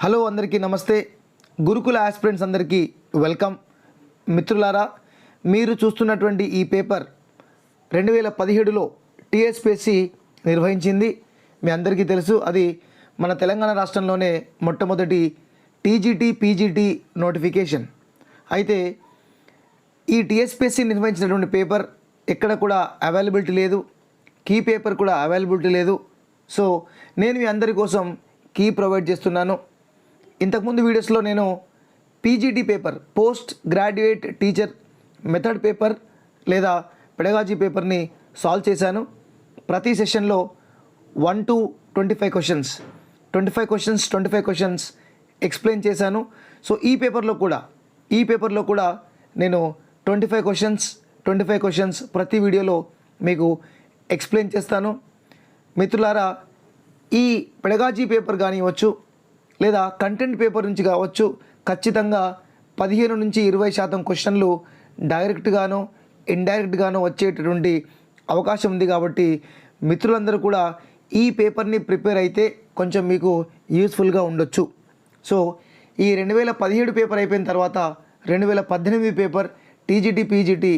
Hello అందరికీ నమస్తే. గురుకుల ఆస్పిరెంట్స్ అందరికీ వెల్కమ్. మిత్రులారా, మీరు చూస్తున్నటువంటి ఈ పేపర్ 2017లో టీఎస్పీఎస్సీ నిర్వహించింది. మీ అందరికీ తెలుసు, అది మన తెలంగాణ రాష్ట్రంలోనే మొట్టమొదటి టీజీటీ పీజీటీ నోటిఫికేషన్. అయితే ఈ టీఎస్పీఎస్సీ నిర్వహించినటువంటి పేపర్ ఎక్కడ కూడా అవైలబిలిటీ లేదు, కీ పేపర్ కూడా అవైలబిలిటీ లేదు. సో నేను మీ అందరి కోసం కీ ప్రొవైడ్ చేస్తున్నాను. ఇంతకుముందు వీడియోస్లో నేను PGT paper, post graduate teacher method paper లేదా పెడగాజీ పేపర్ని సాల్వ్ చేశాను. ప్రతి సెషన్లో 1 to 25 క్వశ్చన్స్ 25 క్వశ్చన్స్ ఎక్స్ప్లెయిన్ చేశాను. సో ఈ పేపర్లో కూడా నేను 25 క్వశ్చన్స్ ప్రతి వీడియోలో మీకు ఎక్స్ప్లెయిన్ చేస్తాను. మిత్రులారా, ఈ పెడగాజీ పేపర్ కానివ్వచ్చు లేదా కంటెంట్ పేపర్ నుంచి కావచ్చు, ఖచ్చితంగా 15 నుంచి 20% క్వశ్చన్లు డైరెక్ట్గానో ఇండైరెక్ట్గానో వచ్చేటటువంటి అవకాశం ఉంది. కాబట్టి మిత్రులందరూ కూడా ఈ పేపర్ని ప్రిపేర్ అయితే కొంచెం మీకు యూస్ఫుల్గా ఉండొచ్చు. సో ఈ 2017 పేపర్ అయిపోయిన తర్వాత 2018 పేపర్ టీజీటీ పీజీటీ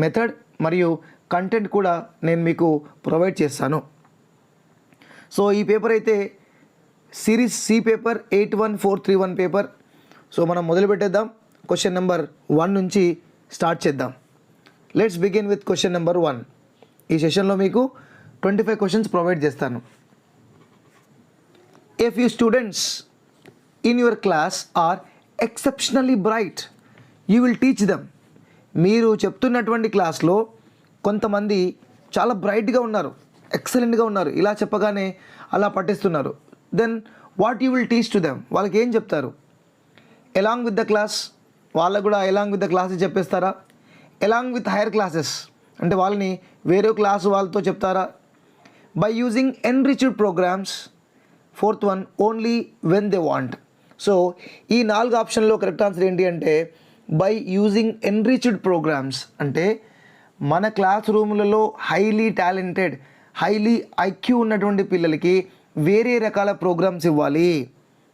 మెథడ్ మరియు కంటెంట్ కూడా నేను మీకు ప్రొవైడ్ చేస్తాను. సో ఈ పేపర్ అయితే series C paper 81431 paper. So మనం మొదలు పెట్టేద్దాం. క్వశ్చన్ నెంబర్ 1 నుంచి స్టార్ట్ చేద్దాం. Let's begin with question number 1. ఈ సెషన్లో మీకు 25 క్వశ్చన్స్ ప్రొవైడ్ చేస్తాను. A few students in your class are exceptionally bright, you will teach them. మీరు చెప్తున్నటువంటి క్లాస్లో కొంతమంది చాలా బ్రైట్గా ఉన్నారు, ఎక్సలెంట్గా ఉన్నారు, ఇలా చెప్పగానే అలా పట్టిస్తున్నారు. Then what you will teach to them, వాళ్ళకి ఏం చెప్తారు? ఎలాంగ్ విత్ ద క్లాస్, వాళ్ళకు కూడా ఎలాంగ్ విత్ ద క్లాసెస్ చెప్పేస్తారా? ఎలాంగ్ విత్ హైయర్ క్లాసెస్ అంటే వాళ్ళని వేరే క్లాసు వాళ్ళతో చెప్తారా? By using enriched programs. 4th one, only when they want. So ఈ 4 ఆప్షన్లో కరెక్ట్ ఆన్సర్ ఏంటి అంటే బై యూజింగ్ ఎన్రిచ్డ్ ప్రోగ్రామ్స్. అంటే మన క్లాస్ రూములలో హైలీ టాలెంటెడ్, హైలీ ఐక్యూ ఉన్నటువంటి పిల్లలకి వేరే రకాల ప్రోగ్రామ్స్ ఇవ్వాలి,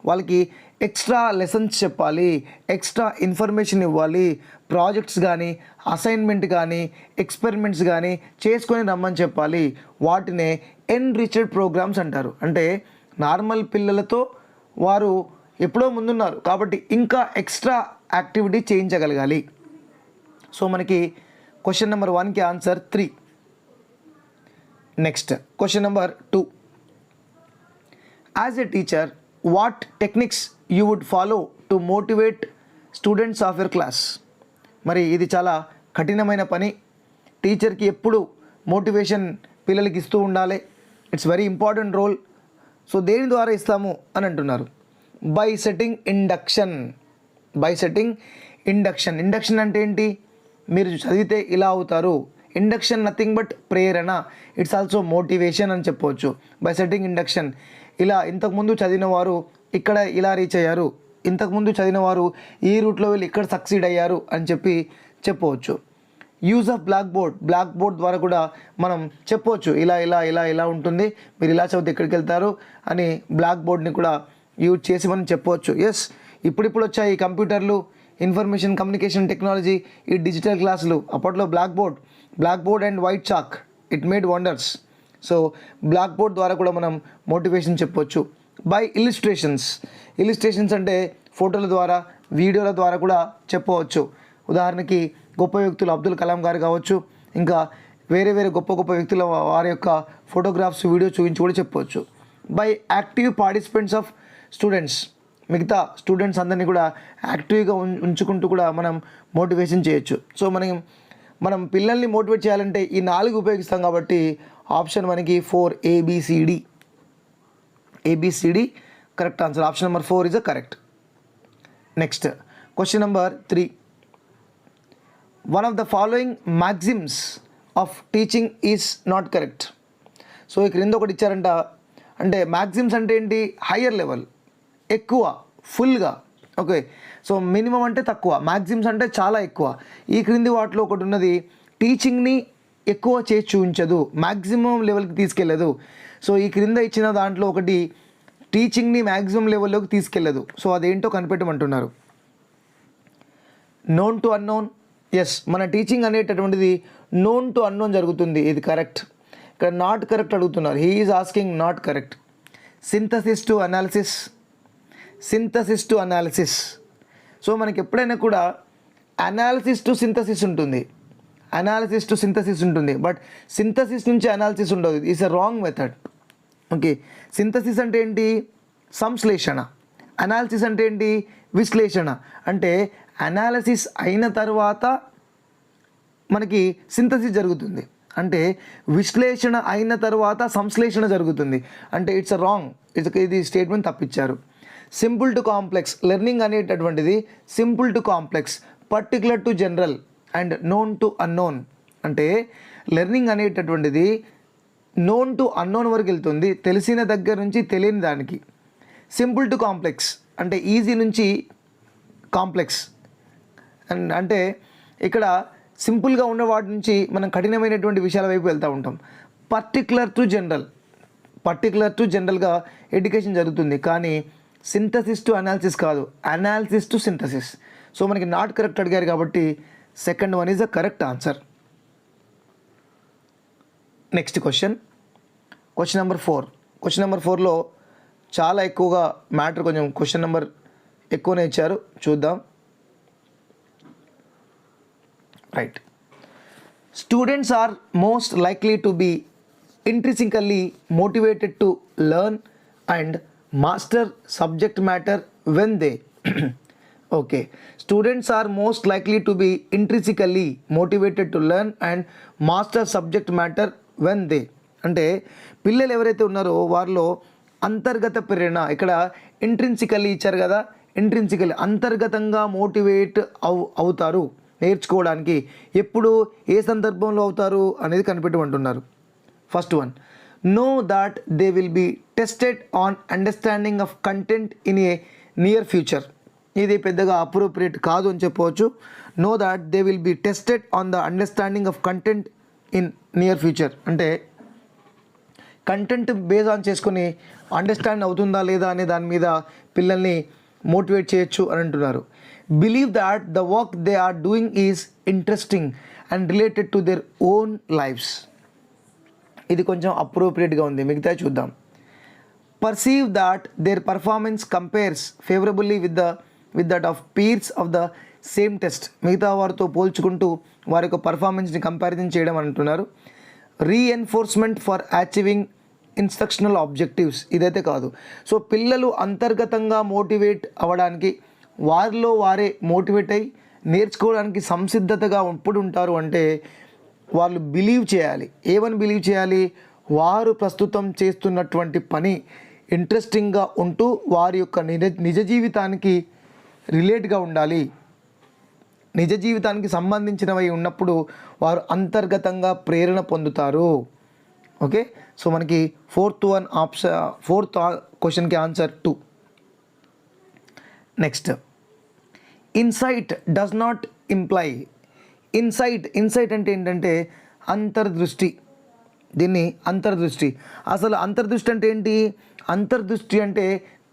వాళ్ళకి ఎక్స్ట్రా లెసన్స్ చెప్పాలి, ఎక్స్ట్రా ఇన్ఫర్మేషన్ ఇవ్వాలి, ప్రాజెక్ట్స్ కానీ అసైన్మెంట్ కానీ ఎక్స్పెరిమెంట్స్ కానీ చేసుకొని రమ్మని చెప్పాలి. వాటినే ఎన్రిచ్డ్ ప్రోగ్రామ్స్ అంటారు. అంటే నార్మల్ పిల్లలతో వారు ఎప్పుడో ముందున్నారు కాబట్టి ఇంకా ఎక్స్ట్రా యాక్టివిటీ చేయించగలగాలి. సో మనకి క్వశ్చన్ నెంబర్ 1కి answer 3. Next question number 2. As a teacher, what techniques you would follow to motivate students of your class. మరి ఇది చాలా కఠినమైన పని. టీచర్కి ఎప్పుడు మోటివేషన్ పిల్లలకి ఇస్తూ ఉండాలి. It's very important role. So దేని ద్వారా ఇస్తాము అని అంటున్నారు? By setting induction. ఇండక్షన్ అంటే ఏంటి? మీరు చదివితే ఇలా అవుతారు. Induction nothing but Prerana. It's also motivation అని చెప్పవచ్చు. బై సెట్టింగ్ ఇండక్షన్, ఇలా ఇంతకుముందు చదివిన వారు ఇక్కడ ఇలా రీచ్ అయ్యారు, ఇంతకుముందు చదివిన వారు ఈ రూట్లో వెళ్ళి ఇక్కడ సక్సీడ్ అయ్యారు అని చెప్పవచ్చు. యూజ్ ఆఫ్ బ్లాక్ బోర్డ్ ద్వారా కూడా మనం చెప్పవచ్చు, ఇలా ఇలా ఇలా ఇలా ఉంటుంది, మీరు ఇలా చదివితే ఎక్కడికి వెళ్తారు అని బ్లాక్ బోర్డ్ని కూడా యూజ్ చేసి మనం చెప్పవచ్చు. ఎస్, ఇప్పుడు వచ్చాయి ఈ కంప్యూటర్లు, ఇన్ఫర్మేషన్ కమ్యూనికేషన్ టెక్నాలజీ, ఈ డిజిటల్ క్లాసులు. అప్పట్లో black board and white chalk, it made wonders. So black board ద్వారా కూడా మనం మోటివేషన్ చెప్పవచ్చు. బై ఇలిస్ట్రేషన్స్ అంటే ఫోటోల ద్వారా, వీడియోల ద్వారా కూడా చెప్పవచ్చు. ఉదాహరణకి గొప్ప వ్యక్తులు అబ్దుల్ కలాం గారు కావచ్చు, ఇంకా వేరే గొప్ప వ్యక్తుల వారి యొక్క ఫోటోగ్రాఫ్స్, వీడియో చూపించి కూడా చెప్పవచ్చు. By active participants of students, మిగతా స్టూడెంట్స్ అందరినీ కూడా యాక్టివ్గా ఉంచుకుంటూ కూడా మనం మోటివేషన్ చేయొచ్చు. సో మనం పిల్లల్ని మోటివేట్ చేయాలంటే ఈ 4 ఉపయోగిస్తాం. కాబట్టి ఆప్షన్ మనకి 4 ABCD correct answer. Option number 4 is a correct. Next question number 3. One of the following maxims of teaching is not correct. So ఈ క్రింద ఒకటి ఇచ్చారంట. అంటే మ్యాక్సిమ్స్ అంటే ఏంటి? హయ్యర్ లెవెల్, ఎక్కువ, ఫుల్గా. ఓకే, సో మినిమం అంటే తక్కువ, మ్యాక్సిమ్స్ అంటే చాలా ఎక్కువ. ఈ క్రింది వాటిలో ఒకటి ఉన్నది టీచింగ్ని ఎక్కువ చేసి చూపించదు, మ్యాక్సిమం లెవెల్కి తీసుకెళ్ళదు. సో ఈ క్రింద ఇచ్చిన దాంట్లో ఒకటి టీచింగ్ని మ్యాక్సిమం లెవెల్లోకి తీసుకెళ్ళదు. సో అదేంటో కనిపెట్టమంటున్నారు. నోన్ టు అన్నోన్, ఎస్, మన టీచింగ్ అనేటటువంటిది నోన్ టు అన్నోన్ జరుగుతుంది, ఇది కరెక్ట్. ఇక్కడ నాట్ కరెక్ట్ అడుగుతున్నారు, he is asking not correct. Synthesis to analysis, synthesis to analysis. So మనకి ఎప్పుడైనా కూడా అనాలిసిస్ టు సింథసిస్ ఉంటుంది, అనాలిసిస్ టు సింథసిస్ ఉంటుంది, బట్ సింథసిస్ నుంచి అనాలిసిస్ ఉండదు. It's a wrong method. Okay, synthesis అంటే ఏంటి? సంశ్లేషణ. అనాలిసిస్ అంటే ఏంటి? విశ్లేషణ. అంటే అనాలిసిస్ అయిన తర్వాత మనకి సింథసిస్ జరుగుతుంది, అంటే విశ్లేషణ అయిన తర్వాత సంశ్లేషణ జరుగుతుంది. అంటే ఇట్స్ అ రాంగ్, ఇది స్టేట్మెంట్ తప్పించారు. సింపుల్ టు కాంప్లెక్స్, లెర్నింగ్ అనేటటువంటిది simple to complex, particular to general and known to unknown. అంటే లెర్నింగ్ అనేటటువంటిది నోన్ టు అన్నోన్ వరకు వెళ్తుంది, తెలిసిన దగ్గర నుంచి తెలియని దానికి. సింపుల్ టు కాంప్లెక్స్ అంటే ఈజీ నుంచి కాంప్లెక్స్, అండ్ అంటే ఇక్కడ సింపుల్గా ఉన్న వాటి నుంచి మనం కఠినమైనటువంటి విషయాల వైపు వెళ్తూ ఉంటాం. పర్టికులర్ టు జనరల్, పర్టికులర్ టు జనరల్గా ఎడ్యుకేషన్ జరుగుతుంది, కానీ సింథసిస్ టు అనాలిసిస్ కాదు, అనాలిసిస్ టు సింథసిస్. సో మనకి నాట్ కరెక్ట్ అడిగారు కాబట్టి second one is the correct answer. Next question number 4. Question number 4లో చాలా ఎక్కువగా మ్యాటర్, కొంచెం క్వశ్చన్ నెంబర్ ఎక్కువనే ఇచ్చారు, చూద్దాం. Right, students are most likely to be intrinsically motivated to learn and master subject matter when they okay, students are most likely to be intrinsically motivated to learn and master subject matter when they. అంటే పిల్లలు ఎవరైతే ఉన్నారో వారిలో అంతర్గత ప్రేరణ, ఇక్కడ intrinsically ఇచ్చారు కదా, intrinsically అంతర్గతంగా మోటివేట్ అవుతారు నేర్చుకోవడానికి. ఎప్పుడు, ఏ సందర్భంలో అవుతారు అనేది కనిపెట్టమంటున్నారు. First one, know that they will be tested on understanding of content in a near future. ఇది పెద్దగా అప్రోప్రియేట్ కాదు అని చెప్పవచ్చు. know that they will be tested on the understanding of content in near future అంటే content base on చేసుకొని understand అవుతుందా లేదా అనే దాని మీద పిల్లల్ని మోటివేట్ చేయొచ్చు అని అంటున్నారు. Believe that the work they are doing is interesting and related to their own lifes. ఇది కొంచెం అప్రోప్రియేట్గా ఉంది, మిగతా చూద్దాం. Perceive that their performance compares favourably with that of peers of the same test. మిగతా వారితో పోల్చుకుంటూ వారి యొక్క పర్ఫార్మెన్స్ని కంపారిజన్ చేయడం అంటున్నారు. Reinforcement for achieving instructional objectives, ఇదైతే కాదు. సో పిల్లలు అంతర్గతంగా మోటివేట్ అవ్వడానికి, వారిలో వారే మోటివేట్ అయ్యి నేర్చుకోవడానికి సంసిద్ధతగా ఎప్పుడు ఉంటారు అంటే వాళ్ళు బిలీవ్ చేయాలి. ఏమని బిలీవ్ చేయాలి? వారు ప్రస్తుతం చేస్తున్నటువంటి పని ఇంట్రెస్టింగ్గా ఉంటూ వారి యొక్క నిజ జీవితానికి రిలేట్గా ఉండాలి, నిజ జీవితానికి సంబంధించినవి ఉన్నప్పుడు వారు అంతర్గతంగా ప్రేరణ పొందుతారు. ఓకే, సో మనకి ఫోర్త్ క్వశ్చన్కి answer 2. Next, insight does not imply. Insight అంటే ఏంటంటే అంతర్దృష్టి. దీన్ని అంతర్దృష్టి. అసలు అంతర్దృష్టి అంటే ఏంటి? అంతర్దృష్టి అంటే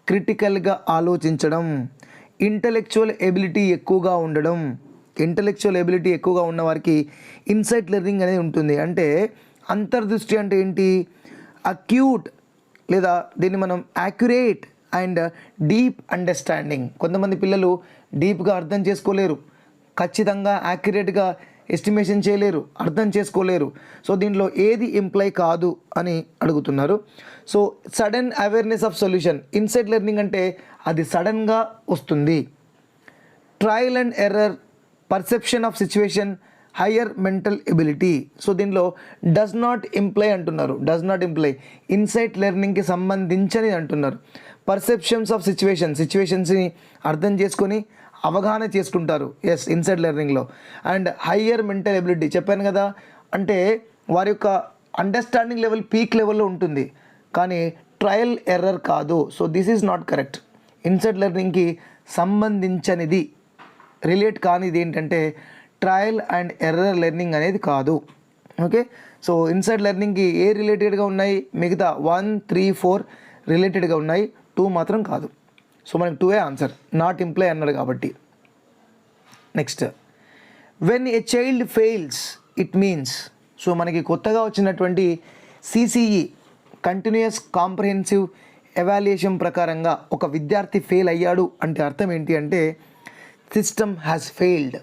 క్రిటికల్గా ఆలోచించడం, ఇంటలెక్చువల్ ఎబిలిటీ ఎక్కువగా ఉండడం. ఇంటలెక్చువల్ ఎబిలిటీ ఎక్కువగా ఉన్న వారికి ఇన్సైట్ లెర్నింగ్ అనేది ఉంటుంది. అంటే అంతర్దృష్టి అంటే ఏంటి? అక్యూట్ లేదా దీన్ని మనం యాక్యురేట్ అండ్ డీప్ అండర్స్టాండింగ్. కొంతమంది పిల్లలు డీప్గా అర్థం చేసుకోలేరు, ఖచ్చితంగా యాక్యురేట్గా ఎస్టిమేషన్ చేయలేరు, అర్థం చేసుకోలేరు. సో దీంట్లో ఏది ఇంప్లై కాదు అని అడుగుతున్నారు. So sudden awareness of solution. Insight learning అంటే అది సడన్గా వస్తుంది. Trial and error, perception of situation, higher mental ability. So దీనిలో డస్ నాట్ ఇంప్లై అంటున్నారు. డస్ నాట్ ఇంప్లై ఇన్సైట్ లెర్నింగ్కి సంబంధించని అంటున్నారు. పర్సెప్షన్స్ ఆఫ్ సిచ్యువేషన్స్ని అర్థం చేసుకొని అవగాహన చేసుకుంటారు, ఎస్, ఇన్సైట్ లెర్నింగ్లో. అండ్ హయ్యర్ మెంటల్ ఎబిలిటీ చెప్పాను కదా, అంటే వారి యొక్క అండర్స్టాండింగ్ లెవెల్ పీక్ లెవెల్లో ఉంటుంది, కానీ ట్రయల్ ఎర్రర్ కాదు. So this is not correct. Insight లెర్నింగ్కి సంబంధించనిది, రిలేట్ కానిది ఏంటంటే ట్రయల్ అండ్ ఎర్రర్ లెర్నింగ్ అనేది కాదు. ఓకే, సో ఇన్సైట్ లెర్నింగ్కి ఏ రిలేటెడ్గా ఉన్నాయి? మిగతా 1, 3, 4 రిలేటెడ్గా ఉన్నాయి. 2 మాత్రం కాదు. సో మనకి 2 ఆన్సర్, నాట్ ఇంప్లై అన్నాడు కాబట్టి. Next, when a child fails it means. So మనకి కొత్తగా వచ్చినటువంటి సిసిఈ కంటిన్యూయస్ కాంప్రహెన్సివ్ ఎవాల్యుయేషన్ ప్రకారంగా ఒక విద్యార్థి ఫెయిల్ అయ్యాడు అంటే అర్థం ఏంటి అంటే సిస్టమ్ హ్యాస్ ఫెయిల్డ్,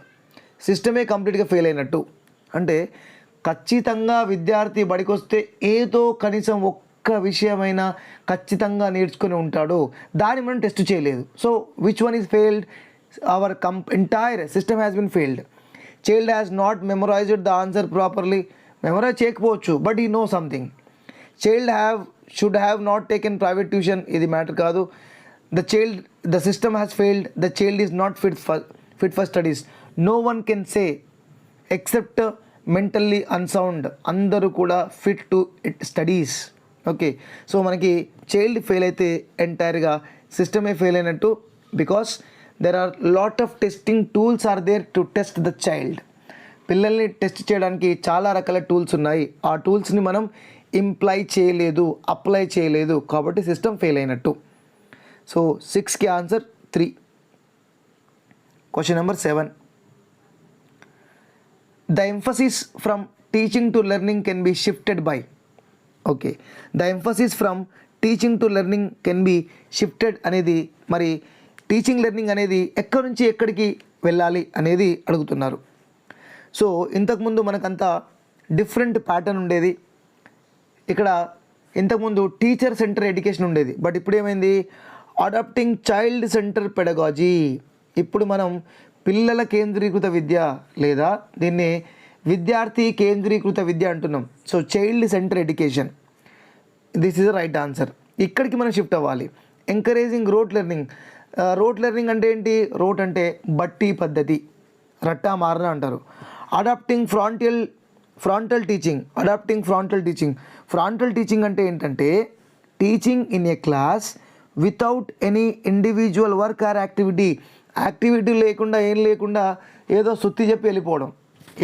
సిస్టమే కంప్లీట్గా ఫెయిల్ అయినట్టు. అంటే ఖచ్చితంగా విద్యార్థి బడికి వస్తే ఏదో కనీసం ఒక్క విషయమైనా ఖచ్చితంగా నేర్చుకుని ఉంటాడు, దాన్ని మనం టెస్ట్ చేయలేదు. So which one is failed? Our entire system has been failed. Child has not memorized the answer properly. Memorize చేయకపోవచ్చు, బట్ ఈ know something. Child should have not taken private tuition, ఇది మ్యాటర్ కాదు. The system has failed, the child is not fit for studies. No one can say except mentally unsound, అందరూ కూడా fit to studies. Okay, so మనకి child fail అయితే ఎంటైర్గా సిస్టమే fail అయినట్టు. Because there are lot of testing tools are there to test the child. పిల్లల్ని test చేయడానికి చాలా రకాల టూల్స్ ఉన్నాయి. ఆ టూల్స్ని మనం అప్లై చేయలేదు కాబట్టి సిస్టమ్ ఫెయిల్ అయినట్టు. సో 6కి answer 3. Question number 7. The emphasis from teaching to learning can be shifted by. Okay, the emphasis from teaching to learning can be shifted అనేది మరి టీచింగ్ లెర్నింగ్ అనేది ఎక్కడి నుంచి ఎక్కడికి వెళ్ళాలి అనేది అడుగుతున్నారు. సో ఇంతకుముందు మనకంతా డిఫరెంట్ ప్యాటర్న్ ఉండేది. ఇక్కడ ఇంతకుముందు టీచర్ సెంటర్ ఎడ్యుకేషన్ ఉండేది, బట్ ఇప్పుడు ఏమైంది? Adapting child center pedagogy. ఇప్పుడు మనం పిల్లల కేంద్రీకృత విద్య లేదా దీన్ని విద్యార్థి కేంద్రీకృత విద్య అంటున్నాం. So child center education, this is the right answer. ఇక్కడికి మనం షిఫ్ట్ అవ్వాలి. Encouraging rote learning. Rote learning అంటే ఏంటి? రోట్ అంటే బట్టి పద్ధతి, రట్టా మారన అంటారు. Adapting frontal teaching. Frontal teaching అంటే ఏంటంటే teaching in a class without any individual work or activity లేకుండా ఏం లేకుండా ఏదో సుత్తి చెప్పి వెళ్ళిపోవడం,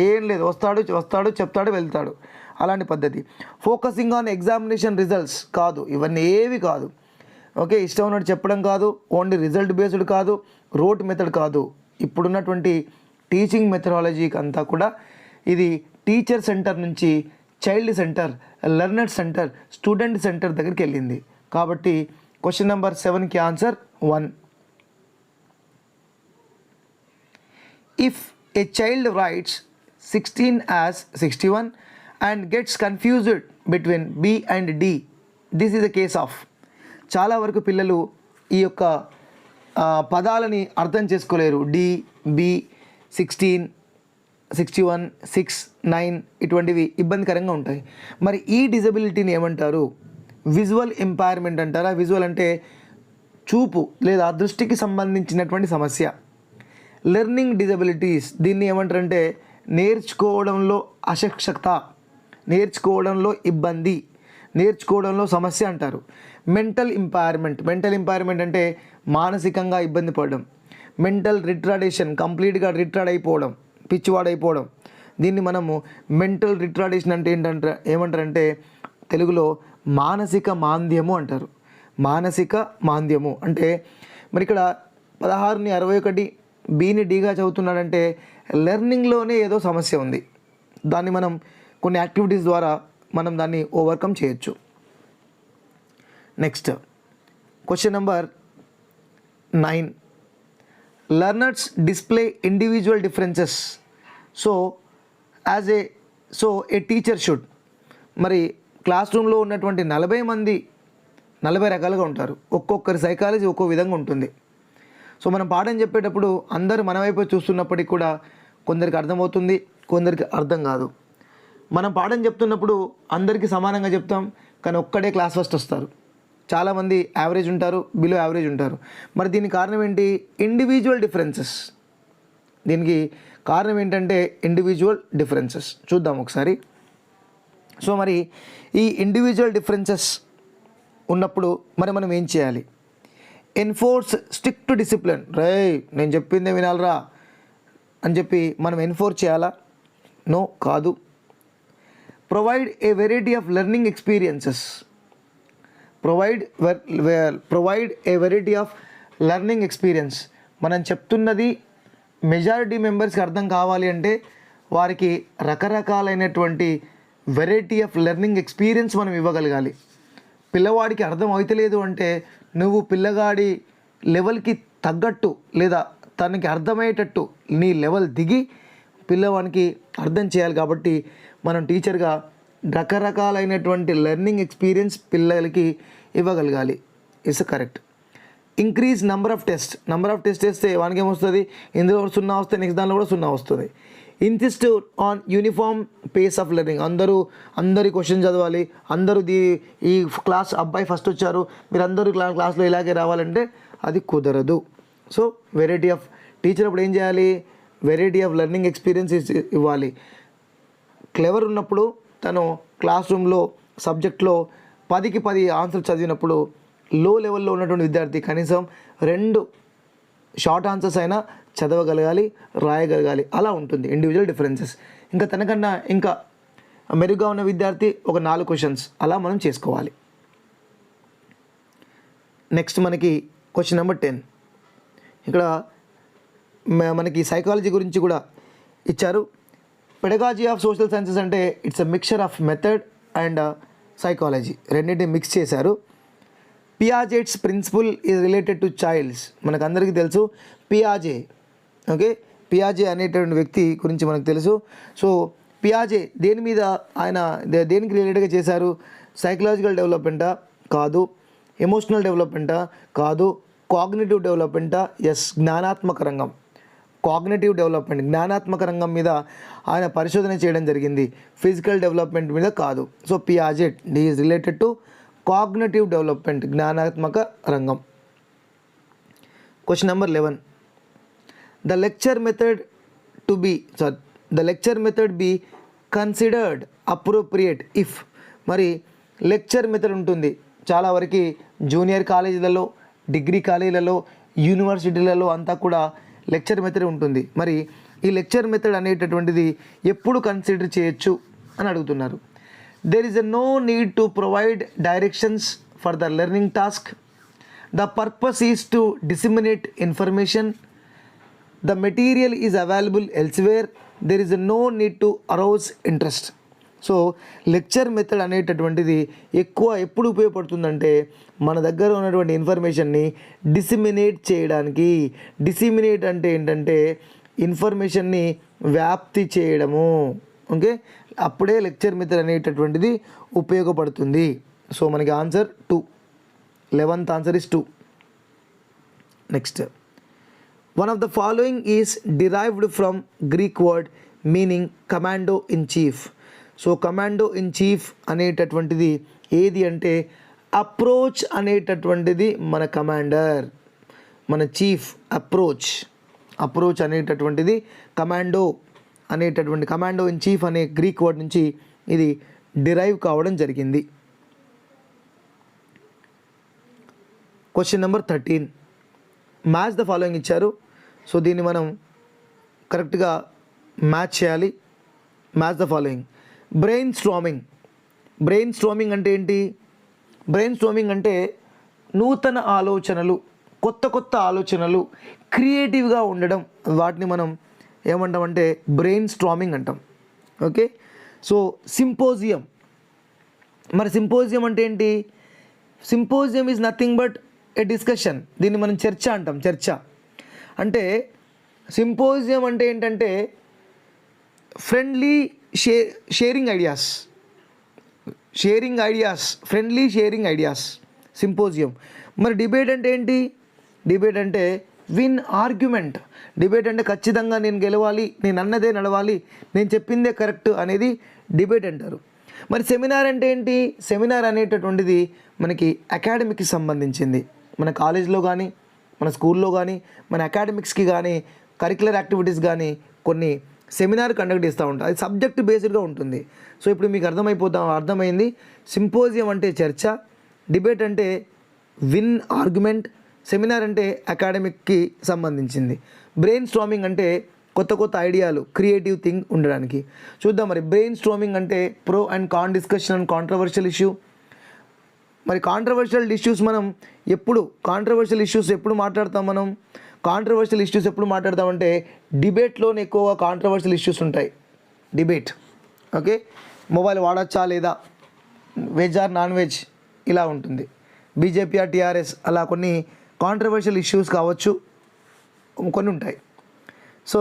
ఏం లేదు, వస్తాడు చెప్తాడు వెళ్తాడు, అలాంటి పద్ధతి. ఫోకసింగ్ ఆన్ ఎగ్జామినేషన్ రిజల్ట్స్ కాదు, ఇవన్నీ ఏవి కాదు. ఓకే, ఇష్టం ఉన్నట్టు చెప్పడం కాదు, ఓన్లీ రిజల్ట్ బేస్డ్ కాదు, రోట్ మెథడ్ కాదు. ఇప్పుడున్నటువంటి టీచింగ్ మెథడాలజీకి అంతా కూడా ఇది టీచర్ సెంటర్ నుంచి child center, learner center, student center దగ్గరికి వెళ్ళింది. కాబట్టి క్వశ్చన్ నెంబర్ 7కి answer 1. If a child writes 16 as 61 and gets confused between B and D, this is a case of. చాలా వరకు పిల్లలు ఈ యొక్క పదాలని అర్థం చేసుకోలేరు. D, B, 16, 61, 6, 9 ఇటువంటివి ఇబ్బందికరంగా ఉంటాయి. మరి ఈ డిజబిలిటీని ఏమంటారు? విజువల్ ఇంపైర్మెంట్ అంటారా? విజువల్ అంటే చూపు లేదా దృష్టికి సంబంధించినటువంటి సమస్య. లెర్నింగ్ డిజబిలిటీస్ దీన్ని ఏమంటారంటే నేర్చుకోవడంలో అశక్తత, నేర్చుకోవడంలో ఇబ్బంది, నేర్చుకోవడంలో సమస్య అంటారు. మెంటల్ ఇంపైర్మెంట్ అంటే మానసికంగా ఇబ్బంది పడడం. మెంటల్ రిట్రాడేషన్, కంప్లీట్గా రిట్రాడ్ అయిపోవడం, పిచ్చివాడైపోవడం, దీన్ని మనము మెంటల్ రిట్రాడేషన్ అంటే ఏమంటారంటే తెలుగులో మానసిక మాంద్యము అంటారు. మానసిక మాంద్యము అంటే మరి ఇక్కడ 16ని 61, బీని డీగా చదువుతున్నాడంటే లెర్నింగ్లోనే ఏదో సమస్య ఉంది. దాన్ని మనం కొన్ని యాక్టివిటీస్ ద్వారా మనం దాన్ని ఓవర్కమ్ చేయొచ్చు. Next question number 9. Learners display individual differences. So A teacher should. మరి క్లాస్ రూమ్లో ఉన్నటువంటి 40 మంది 40 రకాలుగా ఉంటారు. ఒక్కొక్కరి సైకాలజీ ఒక్కో విధంగా ఉంటుంది. సో మనం పాఠం చెప్పేటప్పుడు అందరూ మన వైపు చూస్తున్నప్పటికీ కూడా కొందరికి అర్థమవుతుంది, కొందరికి అర్థం కాదు. మనం పాఠం చెప్తున్నప్పుడు అందరికీ సమానంగా చెప్తాం, కానీ ఒక్కడే క్లాస్ ఫస్ట్ వస్తారు. చాలామంది యావరేజ్ ఉంటారు, బిలో యావరేజ్ ఉంటారు. మరి దీనికి కారణం ఏంటి? Individual differences. దీనికి కారణం ఏంటంటే ఇండివిజువల్ డిఫరెన్సెస్. చూద్దాం ఒకసారి. సో మరి ఈ ఇండివిజువల్ డిఫరెన్సెస్ ఉన్నప్పుడు మరి మనం ఏం చేయాలి? Enforce strict discipline. నేను చెప్పిందే వినాలరా అని చెప్పి మనం ఎన్ఫోర్స్ చేయాలా? నో, కాదు. Provide a variety of learning experiences. Provide a variety of learning experience. మనం చెప్తున్నది మెజారిటీ మెంబర్స్కి అర్థం కావాలి అంటే వారికి రకరకాలైనటువంటి వెరైటీ ఆఫ్ లెర్నింగ్ ఎక్స్పీరియన్స్ మనం ఇవ్వగలగాలి. పిల్లవాడికి అర్థం అవుతలేదు అంటే నువ్వు పిల్లగాడి లెవెల్కి తగ్గట్టు లేదా తనకి అర్థమయ్యేటట్టు నీ లెవెల్ దిగి పిల్లవానికి అర్థం చేయాలి. కాబట్టి మనం టీచర్గా రకరకాలైనటువంటి లెర్నింగ్ ఎక్స్పీరియన్స్ పిల్లలకి ఇవ్వగలగాలి. It's correct. Increase number of test వేస్తే వానికి ఏమొస్తుంది, ఇందులో 0 వస్తే నెక్స్ట్ దానిలో కూడా 0 వస్తుంది. Insist on uniform pace of learning. అందరి క్వశ్చన్ చదవాలి, అందరూ ఈ క్లాస్ అబ్బాయి ఫస్ట్ వచ్చారు మీరు అందరూ క్లాస్లో ఇలాగే రావాలంటే అది కుదరదు. సో వెరైటీ ఆఫ్ టీచర్ అప్పుడు ఏం చేయాలి, వెరైటీ ఆఫ్ లెర్నింగ్ ఎక్స్పీరియన్స్ ఇవ్వాలి. క్లెవర్ ఉన్నప్పుడు తను క్లాస్ రూమ్లో సబ్జెక్ట్లో 10కి 10 ఆన్సర్ చదివినప్పుడు లో లెవెల్లో ఉన్నటువంటి విద్యార్థి కనీసం 2 షార్ట్ ఆన్సర్స్ అయినా చదవగలగాలి, రాయగలగాలి. అలా ఉంటుంది ఇండివిజువల్ డిఫరెన్సెస్. ఇంకా తనకన్నా ఇంకా మెరుగ్గా ఉన్న విద్యార్థి ఒక 4 క్వశ్చన్స్ అలా మనం చేసుకోవాలి. నెక్స్ట్ మనకి క్వశ్చన్ నెంబర్ 10. ఇక్కడ మనకి సైకాలజీ గురించి కూడా ఇచ్చారు. పెడగాజీ ఆఫ్ సోషల్ సైన్సెస్ అంటే it's a mixture of method and psychology, రెండింటిని మిక్స్ చేశారు. Piaget's principle is related to child's. మనకు అందరికీ తెలుసు పియాజే. ఓకే, పియాజే అనేటువంటి వ్యక్తి గురించి మనకు తెలుసు. సో పియాజే దేని మీద ఆయన దేనికి రిలేటెడ్గా చేశారు, సైకలాజికల్ డెవలప్మెంటా కాదు, ఎమోషనల్ డెవలప్మెంటా కాదు, కాగ్నిటివ్ డెవలప్మెంటా ఎస్, జ్ఞానాత్మక రంగం, కాగ్నిటివ్ డెవలప్మెంట్ జ్ఞానాత్మక రంగం మీద ఆయన పరిశోధన చేయడం జరిగింది, ఫిజికల్ డెవలప్మెంట్ మీద కాదు. So Piaget is related to cognitive development, జ్ఞానాత్మక రంగం. Question number 11. The lecture method be considered appropriate if. మరి లెక్చర్ మెథడ్ ఉంటుంది చాలా వరకు జూనియర్ కాలేజీలలో, డిగ్రీ కాలేజీలలో, యూనివర్సిటీలలో అంతా కూడా లెక్చర్ మెథడ్ ఉంటుంది. మరి ఈ లెక్చర్ మెథడ్ అనేటటువంటిది ఎప్పుడు కన్సిడర్ చేయొచ్చు అని అడుగుతున్నారు. There is no need to provide directions for the learning task. The purpose is to disseminate information. The material is available elsewhere. There is no need to arouse interest. So lecture method అనేటటువంటిది ఎప్పుడు ఉపయోగపడుతుందంటే మన దగ్గర ఉన్నటువంటి ఇన్ఫర్మేషన్ని డిసిమినేట్ చేయడానికి. డిసిమినేట్ అంటే ఏంటంటే ఇన్ఫర్మేషన్ని వ్యాప్తి చేయడము. ఓకే, అప్పుడే లెక్చర్ మెథడ్ అనేటటువంటిది ఉపయోగపడుతుంది. సో మనకి answer 2, 11th answer is 2. Next, one of the following is derived from Greek word meaning commando in chief. So commando in chief అనేటటువంటిది ఏది అంటే అప్రోచ్ అనేటటువంటిది మన కమాండర్, మన చీఫ్. అప్రోచ్ అనేటటువంటిది కమాండో ఇన్ చీఫ్ అనే గ్రీక్ వర్డ్ నుంచి ఇది డిరైవ్ కావడం జరిగింది. Question number 13. Match the following ఇచ్చారు. సో దీన్ని మనం కరెక్ట్గా మ్యాచ్ చేయాలి. Match the following. Brain storming అంటే ఏంటి? బ్రెయిన్ స్ట్రామింగ్ అంటే నూతన ఆలోచనలు, కొత్త ఆలోచనలు, క్రియేటివ్గా ఉండడం, వాటిని మనం ఏమంటామంటే బ్రెయిన్ స్ట్రామింగ్ అంటాం. Okay, so symposium. మరి సింపోజియం అంటే ఏంటి? Symposium is nothing but A discussion. దీన్ని మనం చర్చ అంటాం. చర్చ అంటే సింపోజియం అంటే ఏంటంటే ఫ్రెండ్లీ షేరింగ్ ఐడియాస్ సింపోజియం. మరి డిబేట్ అంటే ఏంటి? డిబేట్ అంటే విన్ ఆర్గ్యుమెంట్. డిబేట్ అంటే ఖచ్చితంగా నేను గెలవాలి, నేను అన్నదే నడవాలి, నేను చెప్పిందే కరెక్ట్ అనేది డిబేట్ అంటారు. మరి సెమినార్ అంటే ఏంటి? సెమినార్ అనేటటువంటిది మనకి అకాడమిక్కి సంబంధించింది. మన కాలేజ్లో కానీ, మన స్కూల్లో కానీ, మన అకాడమిక్స్కి కానీ, కరిక్యులర్ యాక్టివిటీస్ కానీ కొన్ని సెమినార్ కండక్ట్ చేస్తూ ఉంటాం. అది సబ్జెక్ట్ బేస్డ్గా ఉంటుంది. సో ఇప్పుడు మీకు అర్థమైంది. సింపోజియం అంటే చర్చ, డిబేట్ అంటే విన్ ఆర్గ్యుమెంట్, సెమినార్ అంటే అకాడమిక్కి సంబంధించింది. బ్రెయిన్ స్ట్రామింగ్ అంటే కొత్త ఐడియాలు, క్రియేటివ్ థింగ్ ఉండడానికి. చూద్దాం మరి. బ్రెయిన్ స్ట్రామింగ్ అంటే pro and con discussion and controversial issue. మరి కాంట్రవర్షియల్ ఇష్యూస్ ఎప్పుడు మాట్లాడతాం మనం? కాంట్రవర్షియల్ ఇష్యూస్ ఎప్పుడు మాట్లాడతామంటే డిబేట్లోనే ఎక్కువగా కాంట్రవర్షియల్ ఇష్యూస్ ఉంటాయి. డిబేట్, ఓకే, మొబైల్ వాడచ్చా లేదా, వెజ్ ఆర్ నాన్ వెజ్, ఇలా ఉంటుంది. బీజేపీ ఆర్ టీఆర్ఎస్, అలా కొన్ని కాంట్రవర్షియల్ ఇష్యూస్ కావచ్చు, కొన్ని ఉంటాయి. సో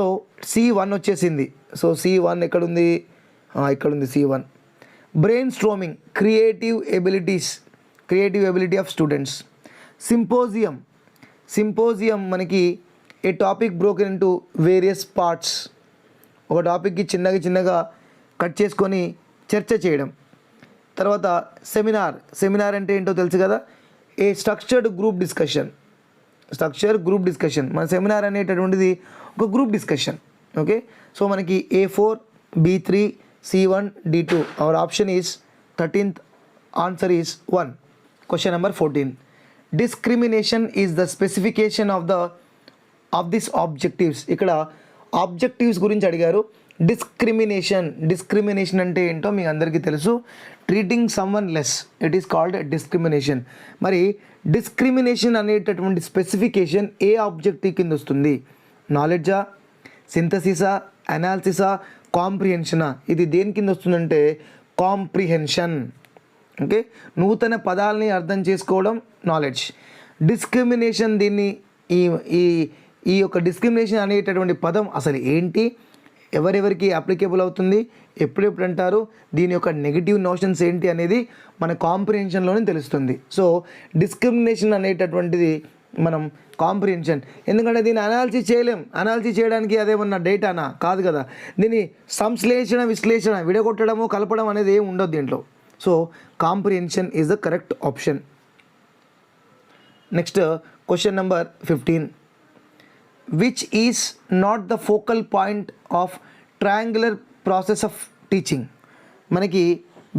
C1 వచ్చేసింది. సో C1 ఎక్కడుంది? ఇక్కడుంది C1. Brainstorming, creative ability of students. Symposium మనకి a topic broken into various parts. ఒక టాపిక్కి చిన్నగా కట్ చేసుకొని చర్చ చేయడం. తర్వాత సెమినార్ అంటే ఏంటో తెలుసు కదా, ఏ స్ట్రక్చర్డ్ గ్రూప్ డిస్కషన్. మన సెమినార్ అనేటటువంటిది ఒక గ్రూప్ డిస్కషన్. ఓకే, సో మనకి A4, B3, C1, D2. Our option is 13th answer is 1. Question number 14. Discrimination is the specification of this objectives. ఇక్కడ ఆబ్జెక్టివ్స్ గురించి అడిగారు. డిస్క్రిమినేషన్ అంటే ఏంటో మీకు అందరికీ తెలుసు. Treating someone less, it is called discrimination. మరి డిస్క్రిమినేషన్ అనేటటువంటి స్పెసిఫికేషన్ ఏ ఆబ్జెక్టివ్ కింద వస్తుంది? నాలెడ్జా, సింథసిసా, అనాలిసిసా, కాంప్రిహెన్షనా? ఇది దేని కింద వస్తుందంటే కాంప్రిహెన్షన్. ఓకే, నూతన పదాలని అర్థం చేసుకోవడం నాలెడ్జ్. డిస్క్రిమినేషన్, దీన్ని ఈ యొక్క డిస్క్రిమినేషన్ అనేటటువంటి పదం అసలు ఏంటి, ఎవరెవరికి అప్లికేబుల్ అవుతుంది, ఎప్పుడెప్పుడు అంటారు, దీని యొక్క నెగిటివ్ నోషన్స్ ఏంటి అనేది మన కాంప్రిహెన్షన్లోనే తెలుస్తుంది. సో డిస్క్రిమినేషన్ అనేటటువంటిది మనం కాంప్రిహెన్షన్, ఎందుకంటే దీన్ని అనాలిసిస్ చేయలేం. అనాలిసిస్ చేయడానికి అదేమన్నా డేటానా? కాదు కదా. దీన్ని విశ్లేషణ విడగొట్టడము కలపడం అనేది ఏమి ఉండదు దీంట్లో. So comprehension is the correct option. Next question number 15. Which is not the focal point of triangular process of teaching. మనకి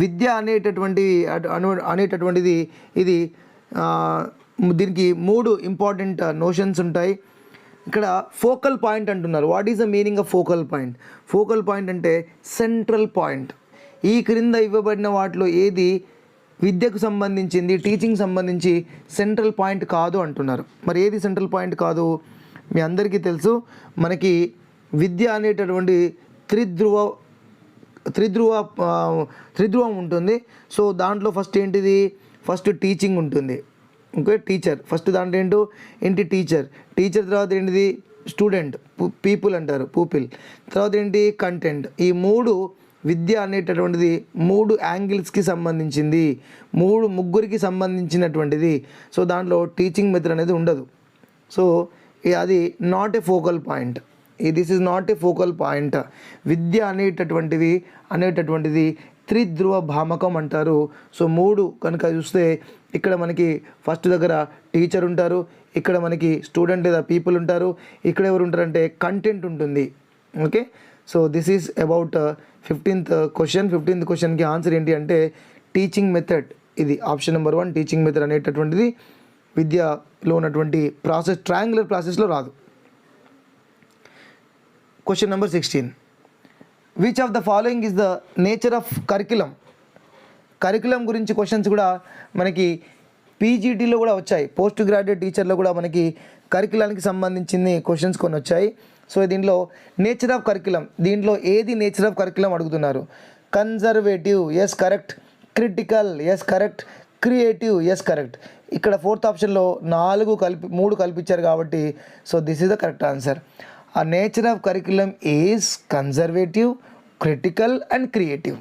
విద్య అనేటటువంటిది ఇది దీనికి 3 ఇంపార్టెంట్ నోషన్స్ ఉంటాయి. ఇక్కడ ఫోకల్ పాయింట్ అంటున్నారు. What is the meaning of focal point? Focal point అంటే central point. ఈ క్రింద ఇవ్వబడిన వాటిలో ఏది విద్యకు సంబంధించింది, టీచింగ్ సంబంధించి సెంట్రల్ పాయింట్ కాదు అంటున్నారు. మరి ఏది సెంట్రల్ పాయింట్ కాదు? మీ అందరికీ తెలుసు, మనకి విద్య అనేటటువంటి త్రిధ్రువం ఉంటుంది. సో దాంట్లో ఫస్ట్ టీచింగ్ ఉంటుంది. ఓకే, టీచర్ ఫస్ట్, దాంట్లో ఏంటి టీచర్ తర్వాత ఏంటిది స్టూడెంట్, పీపుల్ అంటారు, పూపిల్. తర్వాత ఏంటి కంటెంట్. ఈ 3 విద్య అనేటటువంటిది 3 యాంగిల్స్కి సంబంధించింది, ముగ్గురికి సంబంధించినటువంటిది. సో దాంట్లో టీచింగ్ మెథడ్ అనేది ఉండదు. సో అది not a focal point. This is not a focal point. విద్య అనేటటువంటిది త్రిధ్రువ భామకం అంటారు. సో 3 కనుక చూస్తే ఇక్కడ మనకి ఫస్ట్ దగ్గర టీచర్ ఉంటారు, ఇక్కడ మనకి స్టూడెంట్ లేదా పీపుల్ ఉంటారు, ఇక్కడ ఎవరు ఉంటారంటే కంటెంట్ ఉంటుంది. Okay, so this is about 15th క్వశ్చన్కి ఆన్సర్ ఏంటి అంటే టీచింగ్ మెథడ్. ఇది ఆప్షన్ నెంబర్ 1. టీచింగ్ మెథడ్ అనేటటువంటిది విద్యలో ఉన్నటువంటి ప్రాసెస్, ట్రయాంగులర్ ప్రాసెస్లో రాదు. Question number 16. Which of the following is the nature of curriculum గురించి క్వశ్చన్స్ కూడా మనకి పీజీటీలో కూడా వచ్చాయి. పోస్ట్ గ్రాడ్యుయేట్ టీచర్లో కూడా మనకి కరికులానికి సంబంధించిన క్వశ్చన్స్ కొన్ని వచ్చాయి. సో దీంట్లో నేచర్ ఆఫ్ కరికులం, దీంట్లో ఏది నేచర్ ఆఫ్ కరికులం అడుగుతున్నారు? Conservative, yes correct. Critical, yes correct. Creative, yes correct. ఇక్కడ 4th ఆప్షన్లో 3 కల్పించారు కాబట్టి so this is the correct answer. ఆ nature of curriculum is conservative, critical and creative.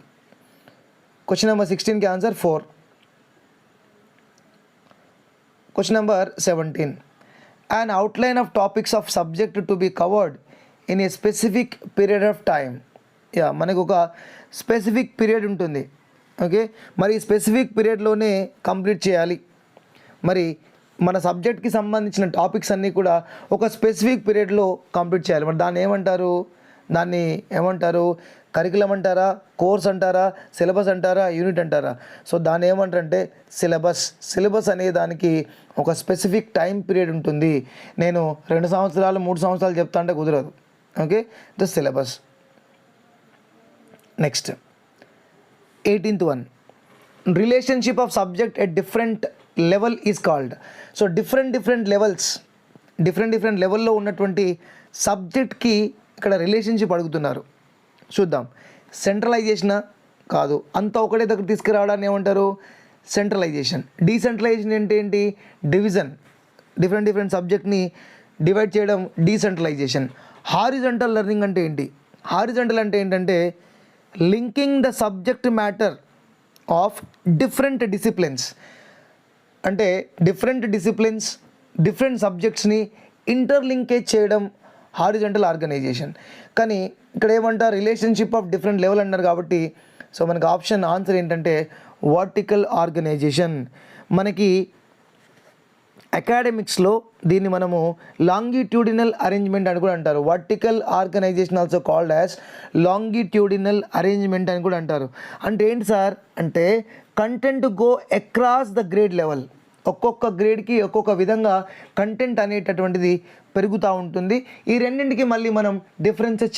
Question number 16కి answer 4. Question number 17. An outline of topics of subject to be covered in a specific period of time. మనకు ఒక specific period ఉంటుంది. Okay, మరి ఈ specific పీరియడ్లోనే complete చేయాలి. మరి మన సబ్జెక్ట్కి సంబంధించిన టాపిక్స్ అన్నీ కూడా ఒక స్పెసిఫిక్ పీరియడ్లో కంప్లీట్ చేయాలి. మరి దాన్ని ఏమంటారు? కరికులం అంటారా, కోర్స్ అంటారా, సిలబస్ అంటారా, యూనిట్ అంటారా? సో దాన్ని ఏమంటారంటే సిలబస్ అనే దానికి ఒక స్పెసిఫిక్ టైం పీరియడ్ ఉంటుంది. నేను 2 సంవత్సరాలు 3 సంవత్సరాలు చెప్తా అంటే కుదరదు. Okay, the syllabus. Next 18th one. Relationship of subject at different level is called. So different లెవెల్లో ఉన్నటువంటి సబ్జెక్ట్కి ఇక్కడ రిలేషన్షిప్ అడుగుతున్నారు. చూద్దాం. సెంట్రలైజేషన్ కాదు, అంతా ఒకటే దగ్గర తీసుకురావడాన్ని ఏమంటారు? సెంట్రలైజేషన్. డీసెంట్రలైజేషన్ అంటే ఏంటి? డివిజన్, డిఫరెంట్ సబ్జెక్ట్ని డివైడ్ చేయడం డీసెంట్రలైజేషన్. హారిజంటల్ లెర్నింగ్ అంటే ఏంటి? హారిజంటల్ అంటే ఏంటంటే linking the subject matter of different disciplines. అంటే డిఫరెంట్ సబ్జెక్ట్స్ని ఇంటర్లింకేజ్ చేయడం హారిజంటల్ ఆర్గనైజేషన్. కానీ ఇక్కడ ఏమంటారు? రిలేషన్షిప్ ఆఫ్ డిఫరెంట్ లెవెల్ అన్నారు కాబట్టి సో మనకి ఆన్సర్ ఏంటంటే వర్టికల్ ఆర్గనైజేషన్. మనకి అకాడమిక్స్లో దీన్ని మనము లాంగిట్యూడినల్ అరేంజ్మెంట్ అని కూడా అంటారు. Vertical organization also called as longitudinal arrangement అని కూడా అంటారు. అంటే ఏంటి సార్ అంటే content go across the grade level. ఒక్కొక్క గ్రేడ్కి ఒక్కొక్క విధంగా కంటెంట్ అనేటటువంటిది పెరుగుతూ ఉంటుంది. ఈ రెండింటికి మళ్ళీ మనం డిఫరెన్సెస్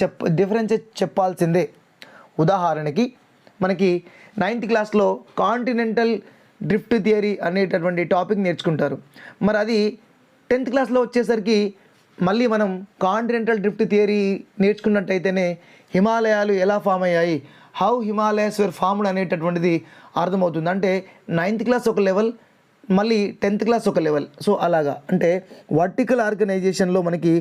చెప్పాల్సిందే. ఉదాహరణకి మనకి 9th క్లాస్లో కాంటినెంటల్ డ్రిఫ్ట్ థియరీ అనేటటువంటి టాపిక్ నేర్చుకుంటారు. మరి అది 10th క్లాస్లో వచ్చేసరికి మళ్ళీ మనం కాంటినెంటల్ డ్రిఫ్ట్ థియరీ నేర్చుకున్నట్టయితేనే హిమాలయాలు ఎలా ఫామ్ అయ్యాయి, హౌ హిమాలయస్ వేర్ ఫార్మ్డ్ అనేటటువంటిది అర్థమవుతుంది. అంటే 9th క్లాస్ ఒక లెవెల్, మళ్ళీ 10th క్లాస్ ఒక లెవెల్. సో అలాగా అంటే వర్టికల్ ఆర్గనైజేషన్లో మనకి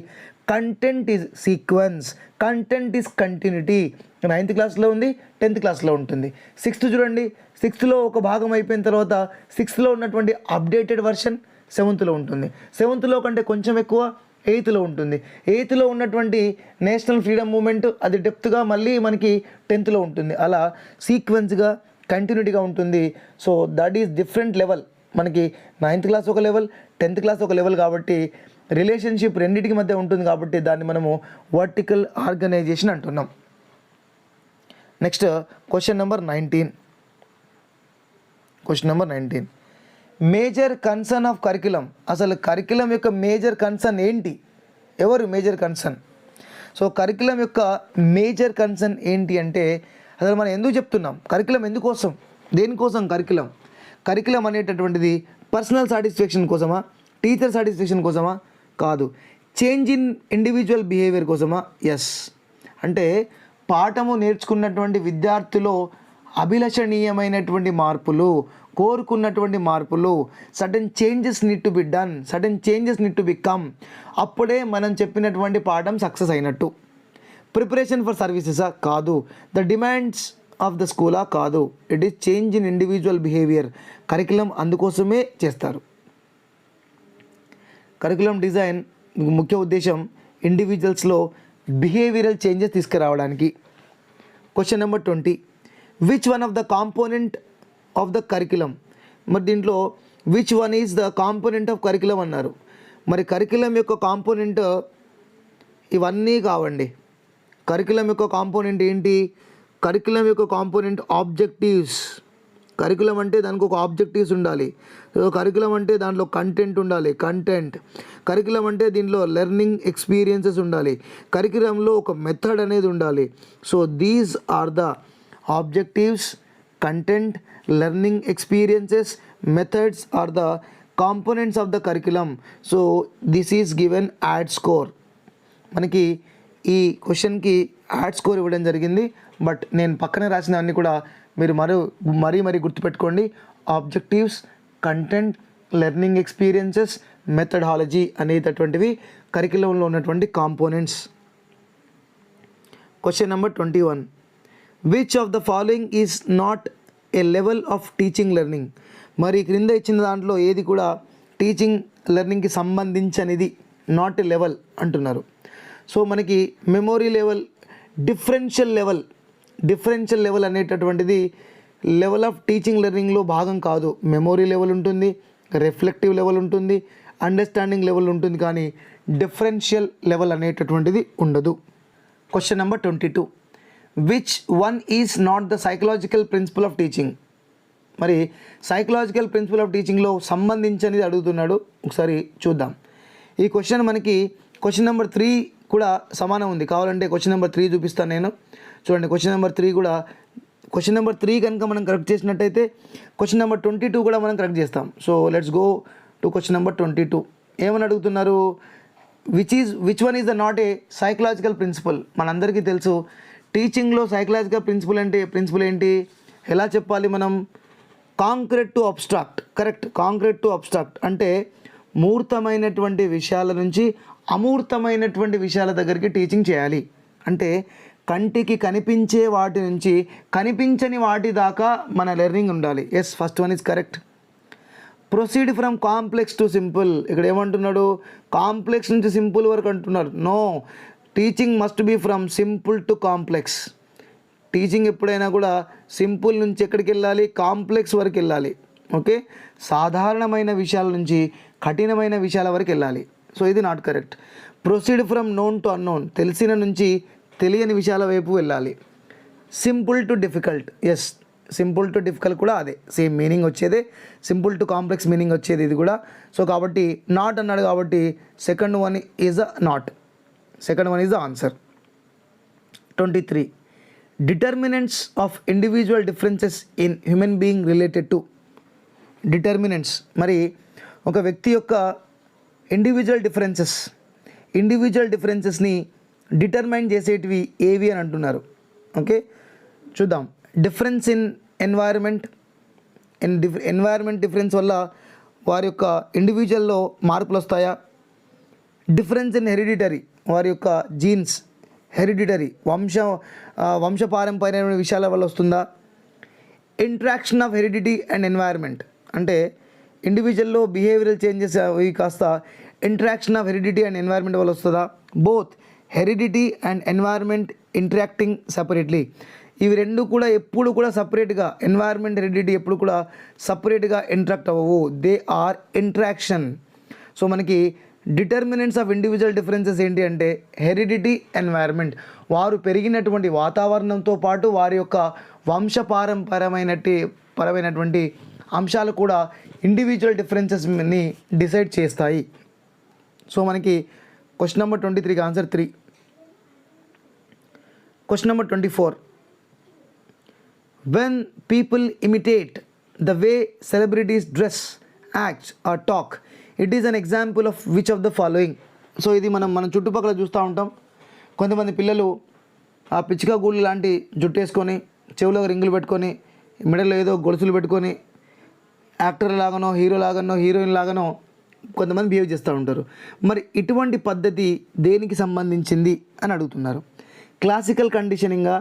content is sequence, content is continuity. 9th క్లాస్లో ఉంది, 10th క్లాస్లో ఉంటుంది. 6th చూడండి, 6thలో ఒక భాగం అయిపోయిన తర్వాత 6thలో ఉన్నటువంటి అప్డేటెడ్ వర్షన్ 7thలో ఉంటుంది. 7thలో కంటే కొంచెం ఎక్కువ 8thలో ఉంటుంది. 8thలో ఉన్నటువంటి నేషనల్ ఫ్రీడమ్ మూమెంట్ అది డెప్త్గా మళ్ళీ మనకి 10thలో ఉంటుంది. అలా సీక్వెన్స్గా కంటిన్యూటీగా ఉంటుంది. So that is different level. మనకి 9th క్లాస్ ఒక లెవెల్, 10th క్లాస్ ఒక లెవెల్ కాబట్టి రిలేషన్షిప్ రెండింటికి మధ్య ఉంటుంది కాబట్టి దాన్ని మనము వర్టికల్ ఆర్గనైజేషన్ అంటున్నాం. Next question number 19. Major concern of curriculum. అసలు కరికులం యొక్క మేజర్ కన్సర్న్ ఏంటి? ఎవరు మేజర్ కన్సర్న్? సో కరికులం యొక్క మేజర్ కన్సర్న్ ఏంటి అంటే అసలు మనం ఎందుకు చెప్తున్నాం? కరికులం ఎందుకోసం, దేనికోసం కరికులం అనేటటువంటిది పర్సనల్ సాటిస్ఫాక్షన్ కోసమా, టీచర్ సాటిస్ఫాక్షన్ కోసమా? కాదు. చేంజ్ ఇన్ ఇండివిజువల్ బిహేవియర్ కోసమా? ఎస్. అంటే పాఠము నేర్చుకున్నటువంటి విద్యార్థులు అభిలషణీయమైనటువంటి మార్పులు, కోరుకున్నటువంటి మార్పులు, sudden changes need to be done, sudden changes need to be come. అప్పుడే మనం చెప్పినటువంటి పాఠం సక్సెస్ అయినట్టు. ప్రిపరేషన్ ఫర్ సర్వీసెసా? కాదు. ద డిమాండ్స్ ఆఫ్ ద స్కూలా? కాదు. It is change in individual behaviour. Curriculum అందుకోసమే చేస్తారు. కరికులం డిజైన్ ముఖ్య ఉద్దేశం ఇండివిజువల్స్లో బిహేవియరల్ చేంజెస్ తీసుకురావడానికి. Question number 20. Which one of the component of the curriculum? మరి దీంట్లో which one is the component of curriculum అన్నారు. మరి కరికులం యొక్క కాంపోనెంట్ ఇవన్నీ కావండి. కరికులం యొక్క కాంపోనెంట్ ఏంటి? కరికులం యొక్క కాంపోనెంట్ ఆబ్జెక్టివ్స్. కరికులం అంటే దానికి ఒక ఆబ్జెక్టివ్స్ ఉండాలి. కరికులం అంటే దాంట్లో కంటెంట్ ఉండాలి, కరికులం అంటే దీనిలో లెర్నింగ్ ఎక్స్పీరియన్సెస్ ఉండాలి, కరికులంలో ఒక మెథడ్ అనేది ఉండాలి. So these are the objectives, content, learning experiences, methods are the components of the curriculum. So this is given add score. మనకి ఈ క్వశ్చన్కి యాడ్ స్కోర్ ఇవ్వడం జరిగింది. బట్ నేను పక్కనే రాసిన అన్ని కూడా మీరు మరీ గుర్తుపెట్టుకోండి. Objectives, content, learning experiences, methodology అనేటటువంటివి కరికులంలో ఉన్నటువంటి components. Question number 21. Which of the following is not A level of teaching learning? మరి క్రింద ఇచ్చిన దాంట్లో ఏది కూడా టీచింగ్ లెర్నింగ్కి సంబంధించనిది, నాట్ ఏ లెవెల్ అంటున్నారు. సో మనకి మెమొరీ లెవెల్, డిఫరెన్షియల్ లెవెల్ అనేటటువంటిది లెవెల్ ఆఫ్ టీచింగ్ లెర్నింగ్లో భాగం కాదు. మెమొరీ లెవెల్ ఉంటుంది, రిఫ్లెక్టివ్ లెవెల్ ఉంటుంది, అండర్స్టాండింగ్ లెవెల్ ఉంటుంది, కానీ డిఫరెన్షియల్ లెవెల్ అనేటటువంటిది ఉండదు. Question number 22. Which one is not the psychological principle of teaching? మరి సైకలాజికల్ ప్రిన్సిపల్ ఆఫ్ టీచింగ్లో సంబంధించినది అడుగుతున్నాడు. ఒకసారి చూద్దాం. ఈ క్వశ్చన్ మనకి క్వశ్చన్ నెంబర్ 3 కూడా సమానం ఉంది. కావాలంటే క్వశ్చన్ నెంబర్ 3 చూపిస్తాను నేను. చూడండి, క్వశ్చన్ నెంబర్ 3 కూడా క్వశ్చన్ నెంబర్ 3 కనుక మనం కరెక్ట్ చేసినట్టయితే క్వశ్చన్ నెంబర్ 22 కూడా మనం కరెక్ట్ చేస్తాం. So let's go to question number 22. ఏమని అడుగుతున్నారు, which one is the not a psychological principle. మనందరికీ తెలుసు టీచింగ్లో సైకలాజికల్ ప్రిన్సిపల్ ఏంటి, ఎలా చెప్పాలి మనం, concrete to abstract. Correct, concrete to abstract అంటే మూర్తమైనటువంటి విషయాల నుంచి అమూర్తమైనటువంటి విషయాల దగ్గరికి టీచింగ్ చేయాలి. అంటే కంటికి కనిపించే వాటి నుంచి కనిపించని వాటి దాకా మన లెర్నింగ్ ఉండాలి. Yes, first one is correct. Proceed from complex to simple. ఇక్కడ ఏమంటున్నాడు, కాంప్లెక్స్ నుంచి సింపుల్ వరకు అంటున్నారు. No, teaching must be from simple to complex. Teaching ఎప్పుడైనా కూడా సింపుల్ నుంచి ఎక్కడికి వెళ్ళాలి, కాంప్లెక్స్ వరకు వెళ్ళాలి. ఓకే, సాధారణమైన విషయాల నుంచి కఠినమైన విషయాల వరకు వెళ్ళాలి. సో ఇది not correct. Proceed from known to unknown, తెలిసిన నుంచి తెలియని విషయాల వైపు వెళ్ళాలి. Simple to difficult. Yes, simple to difficult కూడా అదే సేమ్ మీనింగ్ వచ్చేదే, సింపుల్ టు కాంప్లెక్స్ మీనింగ్ వచ్చేది ఇది కూడా. సో కాబట్టి నాట్ అన్నాడు కాబట్టి second one is a not, second one is the answer. 23. Determinants of individual differences in human being related to. Determinants, మరి ఒక వ్యక్తి యొక్క ఇండివిజువల్ డిఫరెన్సెస్ని డిటర్మైన్ చేసేటివి ఏవి అని అంటున్నారు. ఓకే, చూద్దాం. డిఫరెన్స్ ఇన్ ఎన్వైరన్మెంట్ డిఫరెన్స్ వల్ల వారి యొక్క ఇండివిజువల్లో మార్పులు వస్తాయా? డిఫరెన్స్ ఇన్ హెరిడిటరీ, వారి యొక్క జీన్స్ హెరిడిటరీ వంశపారంపర్యమైన విషయాల వల్ల వస్తుందా? Interaction of heredity and environment అంటే ఇండివిజువల్లో బిహేవియరల్ చేంజెస్ అవి కాస్త interaction of heredity and environment వల్ల వస్తుందా? Both heredity and environment interacting separately. ఇవి రెండు కూడా ఎప్పుడు కూడా సపరేట్గా, ఎన్వైరన్మెంట్ హెరిడిటీ ఎప్పుడు కూడా సపరేట్గా ఇంటరాక్ట్ అవ్వవు, దే ఆర్ ఇంట్రాక్షన్. సో మనకి డిటర్మినెంట్స్ ఆఫ్ ఇండివిజువల్ డిఫరెన్సెస్ ఏంటి అంటే హెరిడిటీ, ఎన్వైరన్మెంట్. వారు పెరిగినటువంటి వాతావరణంతో పాటు వారి యొక్క పరమైనటువంటి అంశాలు కూడా ఇండివిజువల్ డిఫరెన్సెస్ని డిసైడ్ చేస్తాయి. సో మనకి క్వశ్చన్ నెంబర్ 23కి answer 3. Question number 24. When people imitate the way celebrities dress, act or talk, it is an example of which of the following? So ఇది మన చుట్టుపక్కల చూస్తూ ఉంటాం. కొంతమంది పిల్లలు ఆ పిచ్చిక గూళ్ళు లాంటి జుట్టు వేసుకొని, చెవులో రింగులు పెట్టుకొని, మెడలో ఏదో గొలుసులు పెట్టుకొని యాక్టర్ లాగానో, హీరో లాగానో, హీరోయిన్ లాగానో కొంతమంది బిహేవ్ చేస్తూ ఉంటారు. మరి ఇటువంటి పద్ధతి దేనికి సంబంధించింది అని అడుగుతున్నారు. క్లాసికల్ కండిషనింగా?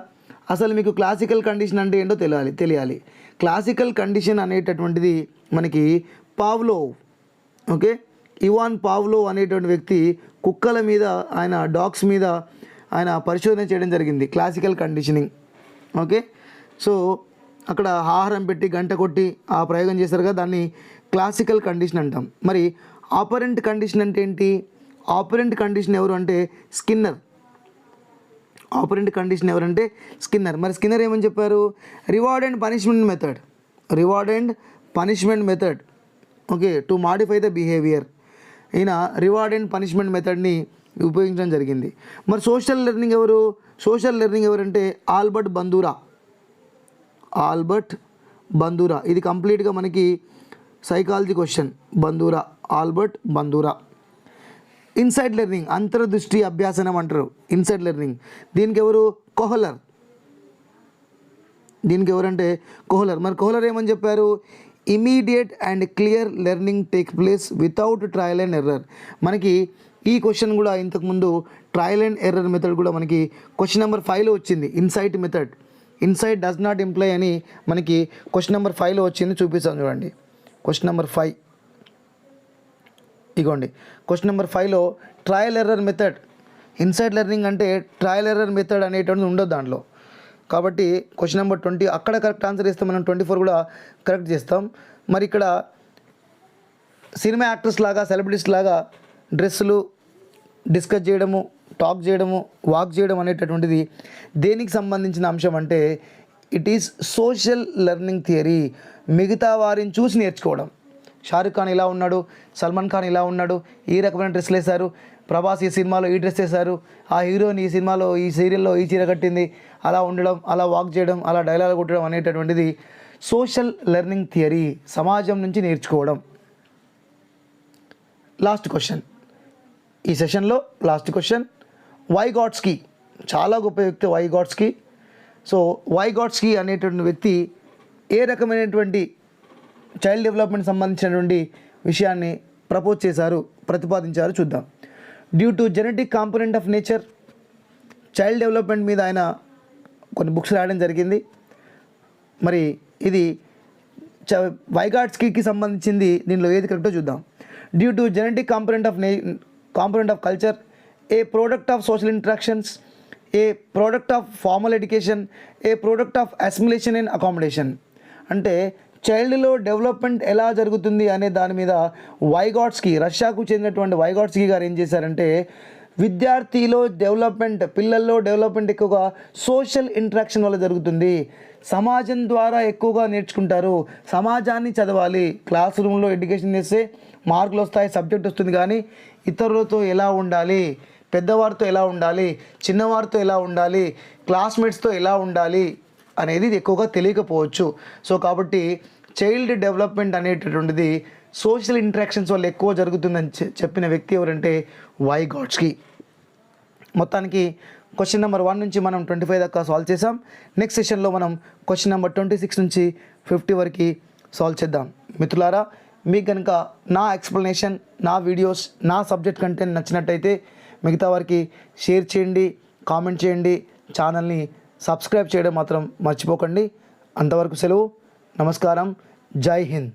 అసలు మీకు క్లాసికల్ కండిషన్ అంటే ఏంటో తెలియాలి. క్లాసికల్ కండిషన్ అనేటటువంటిది మనకి పావ్లోవ్. ఓకే, ఇవాన్ పావ్లోవ్ అనేటువంటి వ్యక్తి కుక్కల మీద, డాగ్స్ మీద ఆయన పరిశోధన చేయడం జరిగింది, క్లాసికల్ కండిషనింగ్. ఓకే, సో అక్కడ ఆహారం పెట్టి గంట కొట్టి ఆ ప్రయోగం చేస్తారు కదా, దాన్ని క్లాసికల్ కండిషన్ అంటాం. మరి ఆపరెంట్ కండిషన్ అంటే ఏంటి? ఆపరెంట్ కండిషన్ ఎవరు అంటే స్కిన్నర్. ఆపరెంట్ కండిషన్ ఎవరంటే స్కిన్నర్. మరి స్కిన్నర్ ఏమని చెప్పారు? Reward and punishment method okay to modify the behaviour. ఈయన రివార్డ్ అండ్ పనిష్మెంట్ మెథడ్ని ఉపయోగించడం జరిగింది. మరి సోషల్ లెర్నింగ్ ఎవరంటే ఆల్బర్ట్ బందూరా. ఇది కంప్లీట్గా మనకి psychology question. Albert బందూరా. Inside learning, అంతర్దృష్టి అభ్యాసనం అంటారు ఇన్సైడ్ లెర్నింగ్. దీనికి ఎవరంటే కోహ్లర్. మరి కోహ్లర్ ఏమని చెప్పారు? Immediate and clear learning take place without trial and error. మనకి ఈ క్వశ్చన్ కూడా ఇంతకుముందు ట్రయల్ అండ్ ఎర్రర్ మెథడ్ కూడా మనకి క్వశ్చన్ నెంబర్ 5లో వచ్చింది. ఇన్సైట్ డస్ నాట్ ఇంప్లై అని మనకి క్వశ్చన్ నెంబర్ 5లో వచ్చింది. చూపిస్తాను చూడండి. క్వశ్చన్ నెంబర్ 5 ఇగోండి. క్వశ్చన్ నెంబర్ 5లో trial error method, inside learning అంటే ట్రయల్ ఎర్రర్ మెథడ్ అనేటువంటిది ఉండదు దాంట్లో. కాబట్టి క్వశ్చన్ నెంబర్ 20 అక్కడ కరెక్ట్ ఆన్సర్ ఇస్తాం, మనం 24 కూడా కరెక్ట్ చేస్తాం. మరి ఇక్కడ సినిమా యాక్టర్స్ లాగా, సెలబ్రిటీస్ లాగా డ్రెస్సులు డిస్కస్ చేయడము, టాక్ చేయడము, వాక్ చేయడం అనేటటువంటిది దేనికి సంబంధించిన అంశం అంటే it is social learning theory. మిగతా వారిని చూసి నేర్చుకోవడం. షారుఖ్ ఖాన్ ఇలా ఉన్నాడు, సల్మాన్ ఖాన్ ఇలా ఉన్నాడు, ఈ రకమైన డ్రెస్సులు వేశారు, ప్రభాస్ ఈ సినిమాలో ఈ డ్రెస్ వేశారు, ఆ హీరోయిన్ ఈ సినిమాలో ఈ సీరియల్లో ఈ చీర కట్టింది, అలా ఉండడం, అలా వాక్ చేయడం, అలా డైలాగ్ కొట్టడం అనేటటువంటిది సోషల్ లెర్నింగ్ థియరీ, సమాజం నుంచి నేర్చుకోవడం. లాస్ట్ క్వశ్చన్, ఈ సెషన్లో లాస్ట్ క్వశ్చన్, వైగాట్స్కీ, చాలా గొప్ప వ్యక్తి వైగాట్స్కీ. సో వైగాట్స్కీ అనేటువంటి వ్యక్తి ఏ రకమైనటువంటి చైల్డ్ డెవలప్మెంట్ సంబంధించినటువంటి విషయాన్ని ప్రపోజ్ చేశారు, ప్రతిపాదించారు చూద్దాం. Due to genetic component of nature, child development మీద ఆయన కొన్ని బుక్స్ రాయడం జరిగింది. మరి ఇది వైగాట్స్కీకి సంబంధించింది, దీనిలో ఏది కరెక్టో చూద్దాం. Due to genetic component of culture, A product of social interactions, A product of formal education, A product of assimilation and accommodation. అంటే చైల్డ్లో డెవలప్మెంట్ ఎలా జరుగుతుంది అనే దాని మీద వైగాట్స్కీ, రష్యాకు చెందినటువంటి వైగాట్స్కీ గారు ఏం చేశారంటే, విద్యార్థిలో డెవలప్మెంట్, పిల్లల్లో డెవలప్మెంట్ ఎక్కువగా సోషల్ ఇంటరాక్షన్ వల్ల జరుగుతుంది, సమాజం ద్వారా ఎక్కువగా నేర్చుకుంటారు, సమాజాన్ని చదవాలి. క్లాస్ రూమ్లో ఎడ్యుకేషన్ చేస్తే మార్కులు వస్తాయి, సబ్జెక్ట్ వస్తుంది, కానీ ఇతరులతో ఎలా ఉండాలి, పెద్దవారితో ఎలా ఉండాలి, చిన్నవారితో ఎలా ఉండాలి, క్లాస్మేట్స్తో ఎలా ఉండాలి అనేది ఎక్కువగా తెలియకపోవచ్చు. సో కాబట్టి చైల్డ్ డెవలప్మెంట్ అనేటటువంటిది సోషల్ ఇంటరాక్షన్స్ వల్ల ఎక్కువ జరుగుతుందని చెప్పిన వ్యక్తి ఎవరంటే వైగాట్స్కీ. మొత్తానికి క్వశ్చన్ నెంబర్ 1 నుంచి మనం 25 దాకా సాల్వ్ చేసాం. నెక్స్ట్ సెషన్లో మనం క్వశ్చన్ నెంబర్ 26 నుంచి 50 వరకు సాల్వ్ చేద్దాం. మిత్రులారా, మీకు కనుక నా ఎక్స్ప్లెనేషన్, నా వీడియోస్, నా సబ్జెక్ట్ కంటెంట్ నచ్చినట్టయితే మిగతా వారికి షేర్ చేయండి, కామెంట్ చేయండి, ఛానల్ని సబ్స్క్రైబ్ చేయడం మాత్రం మర్చిపోకండి. అంతవరకు సెలవు. నమస్కారం. జై హింద్.